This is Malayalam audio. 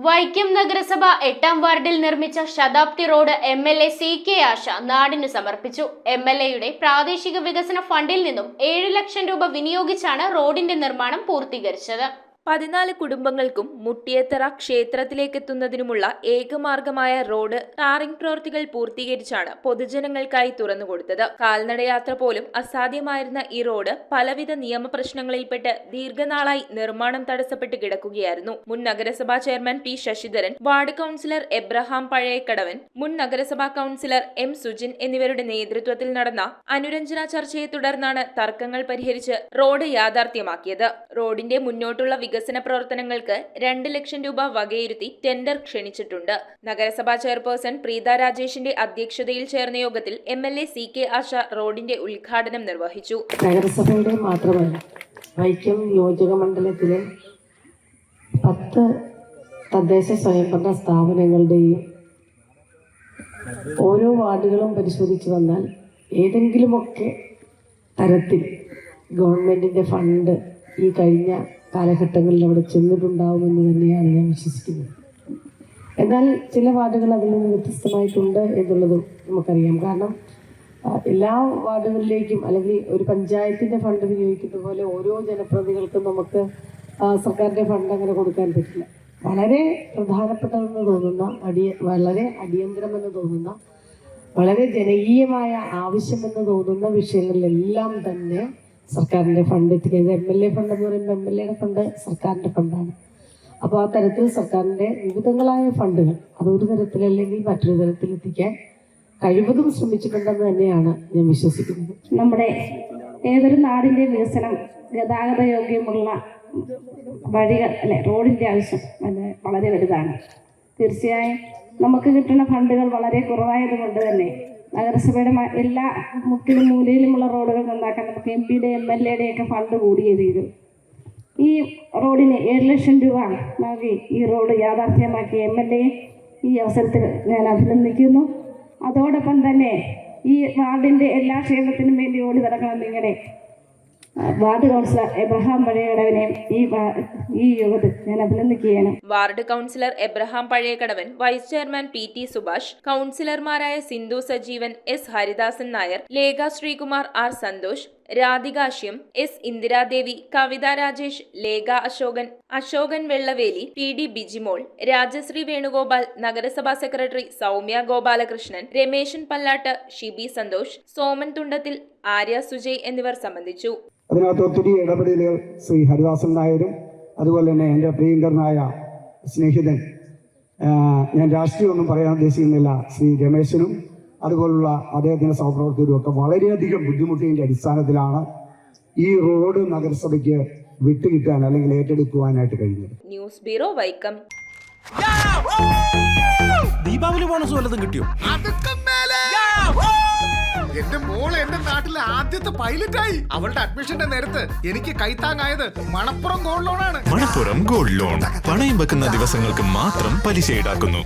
വൈക്കം നഗരസഭ 8ാം വാർഡിൽ നിർമ്മിച്ച ശതാബ്ദി റോഡ് MLA CK ആശ നാടിന് സമർപ്പിച്ചു. MLAയുടെ പ്രാദേശിക വികസന ഫണ്ടിൽ നിന്നും 7 ലക്ഷം രൂപ വിനിയോഗിച്ചാണ് റോഡിന്റെ നിർമ്മാണം പൂർത്തീകരിച്ചത്. 14 കുടുംബങ്ങൾക്കും മുട്ടിയത്തറ ക്ഷേത്രത്തിലേക്കെത്തുന്നതിനുമുള്ള ഏകമാർഗമായ റോഡ് ടാറിംഗ് പ്രവൃത്തികൾ പൂർത്തീകരിച്ചാണ് പൊതുജനങ്ങൾക്കായി തുറന്നുകൊടുത്തത്. കാൽനടയാത്ര പോലും അസാധ്യമായിരുന്ന ഈ റോഡ് പലവിധ നിയമപ്രശ്നങ്ങളിൽപ്പെട്ട് ദീർഘനാളായി നിർമ്മാണം തടസ്സപ്പെട്ട് കിടക്കുകയായിരുന്നു. മുൻ നഗരസഭാ chairman P. Sasidharan, ward councillor Abraham Pazhayakkadavan, മുൻ നഗരസഭാ കൌൺസിലർ M. സുജിൻ എന്നിവരുടെ നേതൃത്വത്തിൽ നടന്ന അനുരഞ്ജന ചർച്ചയെ തുടർന്നാണ് തർക്കങ്ങൾ പരിഹരിച്ച് റോഡ് യാഥാർത്ഥ്യമാക്കിയത്. റോഡിന്റെ മുന്നോട്ടുള്ള വികസന പ്രവർത്തനങ്ങൾക്ക് 2 ലക്ഷം രൂപ വകയിരുത്തി ടെൻഡർ ക്ഷണിച്ചിട്ടുണ്ട്. നഗരസഭാ ചെയർപേഴ്സൺ പ്രീത രാജേഷിന്റെ അധ്യക്ഷതയിൽ ചേർന്ന യോഗത്തിൽ MLA CK ആശ റോഡിന്റെ ഉദ്ഘാടനം നിർവഹിച്ചു. നഗരസഭയുടെ മാത്രമല്ല, വൈക്കം നിയോജക മണ്ഡലത്തിലെ 10 തദ്ദേശ സ്വയംഭരണ സ്ഥാപനങ്ങളുടെയും ഓരോ വാർഡുകളും പരിശോധിച്ചു വന്നാൽ ഏതെങ്കിലുമൊക്കെ തരത്തിൽ ഗവൺമെന്റിന്റെ ഫണ്ട് ഈ കഴിഞ്ഞ കാലഘട്ടങ്ങളിൽ അവിടെ ചെന്നിട്ടുണ്ടാവുമെന്ന് തന്നെയാണ് ഞാൻ വിശ്വസിക്കുന്നത്. എന്നാൽ ചില വാർഡുകൾ അതിൽ നിന്ന് വ്യത്യസ്തമായിട്ടുണ്ട് എന്നുള്ളതും നമുക്കറിയാം. കാരണം എല്ലാ വാർഡുകളിലേക്കും അല്ലെങ്കിൽ ഒരു പഞ്ചായത്തിൻ്റെ ഫണ്ട് വിനിയോഗിക്കുന്ന പോലെ ഓരോ ജനപ്രതിനിധികൾക്കും നമുക്ക് സർക്കാരിൻ്റെ ഫണ്ട് അങ്ങനെ കൊടുക്കാൻ പറ്റില്ല. വളരെ പ്രധാനപ്പെട്ടതെന്ന് തോന്നുന്ന വളരെ അടിയന്തരമെന്ന് തോന്നുന്ന വളരെ ജനകീയമായ ആവശ്യമെന്ന് തോന്നുന്ന വിഷയങ്ങളിലെല്ലാം തന്നെ സർക്കാരിൻ്റെ ഫണ്ട് എത്തിക്കുന്നത്. MLA ഫണ്ട് എന്ന് പറയുമ്പോൾ MLAയുടെ ഫണ്ട് സർക്കാരിൻ്റെ ഫണ്ടാണ്. അപ്പോൾ ആ തരത്തിൽ സർക്കാരിൻ്റെ വിവിധങ്ങളായ ഫണ്ടുകൾ അതൊരു തരത്തിലല്ലെങ്കിൽ മറ്റൊരു തരത്തിൽ എത്തിക്കാൻ കഴിവതും ശ്രമിച്ചിട്ടുണ്ടെന്ന് തന്നെയാണ് ഞാൻ വിശ്വസിക്കുന്നത്. നമ്മുടെ ഏതൊരു നാടിൻ്റെ വികസനം ഗതാഗത യോഗ്യമുള്ള വഴികൾ റോഡിൻ്റെ ആവശ്യം അത് വളരെ വലുതാണ്. തീർച്ചയായും നമുക്ക് കിട്ടുന്ന ഫണ്ടുകൾ വളരെ കുറവായതുകൊണ്ട് തന്നെ നഗരസഭയുടെ എല്ലാ മുക്കിലും മൂലയിലുമുള്ള റോഡുകൾ നന്നാക്കാൻ നമുക്ക് MP-യുടെ MLA-യുടെ ഒക്കെ ഫണ്ട് കൂടിയേ തീരും. ഈ റോഡിന് 7 ലക്ഷം രൂപ നൽകി ഈ റോഡ് യാഥാർത്ഥ്യമാക്കിയ MLA ഈ അവസരത്തിൽ ഞാൻ അഭിനന്ദിക്കുന്നു. അതോടൊപ്പം തന്നെ ഈ വാർഡിൻ്റെ എല്ലാ ക്ഷേമത്തിനും വേണ്ടി ഓടി നടക്കണം നിങ്ങളുടെ വാർഡ് കൗൺസിലർ എബ്രഹാം പഴയകടവനെ ഈ യോഗത്തിൽ ഞാൻ അഭിനന്ദിക്കുകയാണ്. Ward councillor Abraham Pazhayakadavan, vice chairman PT Subhash, കൌൺസിലർമാരായ Sindhu Sajeevan, S. Haridasan Nair, Lekha Sreekumar, R. Santhosh, Radhikashyam, S. Indiradevi, Kavitha Rajesh, Lekha Ashokan, Ashokan Vellaveli, PD Bijimol, Rajasree Venugopal, നഗരസഭാ സെക്രട്ടറി സൗമ്യ ഗോപാലകൃഷ്ണൻ, രമേശൻ പല്ലാട്ട്, ഷിബി സന്തോഷ്, സോമൻ തുണ്ടത്തിൽ, ആര്യ സുജയ് എന്നിവർ സംബന്ധിച്ചു. അതിനകത്ത് ഒത്തിരി ഇടപെടലുകൾ ശ്രീ ഹരിദാസൻ നായരും അതുപോലെ തന്നെ എൻ്റെ പ്രിയങ്കരനായ സ്നേഹിതൻ, ഞാൻ രാഷ്ട്രീയമൊന്നും പറയാൻ ഉദ്ദേശിക്കുന്നില്ല, ശ്രീ രമേശനും അതുപോലുള്ള അദ്ദേഹത്തിൻ്റെ സഹപ്രവർത്തകരും ഒക്കെ വളരെയധികം ബുദ്ധിമുട്ടിൻ്റെ അടിസ്ഥാനത്തിലാണ് ഈ റോഡ് നഗരസഭയ്ക്ക് വിട്ടുകിട്ടാൻ അല്ലെങ്കിൽ ഏറ്റെടുക്കുവാനായിട്ട് കഴിഞ്ഞത്. News bureau, Vaikom. Deepavali bonus വല്ലതും കിട്ടിയോ? എന്റെ മോള് എന്റെ നാട്ടിലെ ആദ്യത്തെ പൈലറ്റായി. അവളുടെ അഡ്മിഷന്റെ നേരത്ത് എനിക്ക് കൈത്താങ്ങായത് മണപ്പുറം ഗോൾഡ് ലോണാണ്. മണപ്പുറം ഗോൾഡ് ലോൺ പണയം വെക്കുന്ന ദിവസങ്ങൾക്ക് മാത്രം പലിശ ഈടാക്കുന്നു.